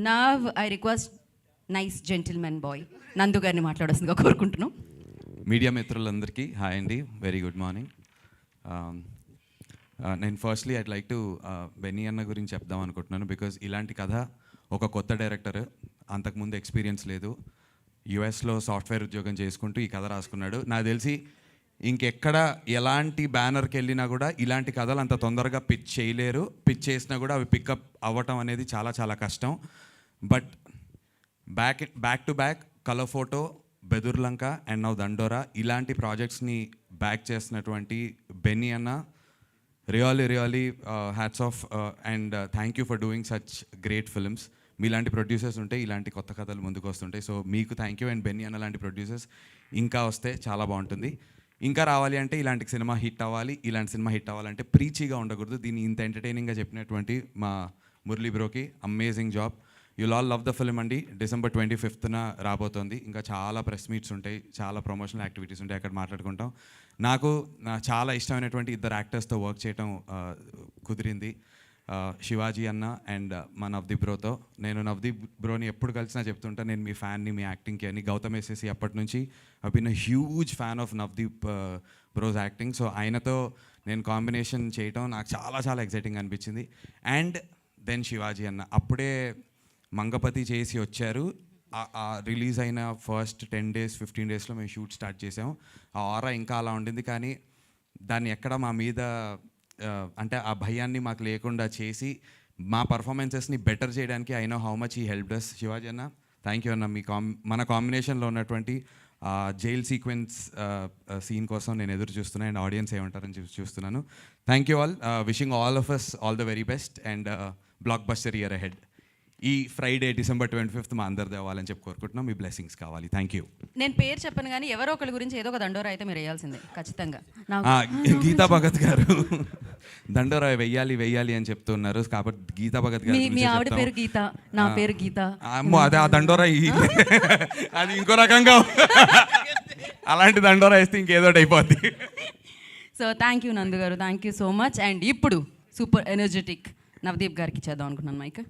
Now I request nice gentlemen boy Nandu గారిని మాట్లాడాల్సిందిగా కోరుకుంటున్నాం. మీడియా మిత్రులందరికీ హాయ్ అండి, వెరీ గుడ్ మార్నింగ్. నేను firstly I'd like to Benny అన్న గురించి చెప్దాం అనుకుంటున్నాను. బికాజ్ ఇలాంటి కథ ఒక కొత్త డైరెక్టర్, అంతకుముందు ఎక్స్పీరియన్స్ లేదు, యుఎస్లో సాఫ్ట్వేర్ ఉద్యోగం చేసుకుంటూ ఈ కథ రాసుకున్నాడు. నాకు తెలిసి ఇంకెక్కడ ఎలాంటి బ్యానర్కి వెళ్ళినా కూడా ఇలాంటి కథలు అంత తొందరగా పిచ్ చేయలేరు. పిచ్ చేసినా కూడా అవి పికప్ అవ్వటం అనేది చాలా చాలా కష్టం. But back to back colour photo, Bedurulanka and now దండోరా ఇలాంటి ప్రాజెక్ట్స్ని బ్యాక్ చేసినటువంటి బెన్నీ అన్న really hats off and thank you for doing such great films. మీలాంటి ప్రొడ్యూసర్స్ ఉంటే ఇలాంటి కొత్త కథలు ముందుకు వస్తుంటాయి. సో మీకు థ్యాంక్ యూ. అండ్ బెన్నీ అన్న లాంటి ప్రొడ్యూసర్స్ ఇంకా వస్తే చాలా బాగుంటుంది. ఇంకా రావాలి అంటే ఇలాంటి సినిమా హిట్ అవ్వాలి. ఇలాంటి సినిమా హిట్ అవ్వాలంటే ప్రీచీగా ఉండకూడదు. దీన్ని ఇంత ఎంటర్టైనింగ్గా చెప్పినటువంటి మా మురళీ బ్రోకి amazing job. You'll all love the film అండి. December 25th రాబోతోంది. ఇంకా చాలా ప్రెస్ మీట్స్ ఉంటాయి, చాలా ప్రమోషనల్ యాక్టివిటీస్ ఉంటాయి, అక్కడ మాట్లాడుకుంటాం. నాకు చాలా ఇష్టమైనటువంటి ఇద్దరు యాక్టర్స్తో వర్క్ చేయటం కుదిరింది, శివాజీ అన్న అండ్ మా నవదీప్ బ్రోతో. నేను నవదీప్ బ్రోని ఎప్పుడు కలిసినా చెప్తుంటా, నేను మీ ఫ్యాన్ని, మీ యాక్టింగ్కి అని. గౌతమ్ ఎస్ఎస్సి అప్పటి నుంచి I been a huge fan of Navdeep bro's acting. So ఆయనతో నేను కాంబినేషన్ చేయటం నాకు చాలా చాలా ఎక్సైటింగ్ అనిపించింది. అండ్ దెన్ శివాజీ అన్న అప్పుడే మంగపతి చేసి వచ్చారు. రిలీజ్ అయిన ఫస్ట్ 10 days 15 daysలో మేము షూట్ స్టార్ట్ చేసాం. ఆ ఆరా ఇంకా అలా ఉండింది, కానీ దాన్ని ఎక్కడ మా మీద అంటే ఆ భయాన్ని మాకు లేకుండా చేసి మా పర్ఫార్మెన్సెస్ని బెటర్ చేయడానికి ఐ నో హౌ మచ్ ఈ హెల్ప్ డస్. శివాజీ అన్న థ్యాంక్ యూ అన్న. మీ మన కాంబినేషన్లో ఉన్నటువంటి జైల్ సీక్వెన్స్ సీన్ కోసం నేను ఎదురు చూస్తున్నాను అండ్ ఆడియన్స్ ఏమంటారని చూస్తున్నాను. Thank you all. Wishing all of us all the very best and blockbuster year ahead. ఈ ఫ్రైడే December 25th మా అందరిది అవ్వాలని చెప్పి కోరుకుంటున్నాం. మీ బ్లెస్సింగ్స్ కావాలి. Thank you. నేను పేరు చెప్పను కానీ ఎవరో ఒకరి గురించి ఏదో ఒక దండోరా అయితే మీరు వేయాల్సిందే ఖచ్చితంగా. గీతా భగత్ గారు దండోరా వెయ్యాలి అని చెప్తున్నారు. కాబట్టి గీతా భగత్ గారు, మీ ఆవిడ పేరు గీత, నా పేరు గీత. అమ్మో అదే ఆ దండోరా అది ఇంకో రకంగా అలాంటి దండోరా వేస్తే ఇంకేదో అయిపోద్ది. సో థ్యాంక్ యూ నందు గారు, thank you so much. And ఇప్పుడు సూపర్ ఎనర్జెటిక్ నవదీప్ గారికి చేద్దాం అనుకున్నాను మైక్.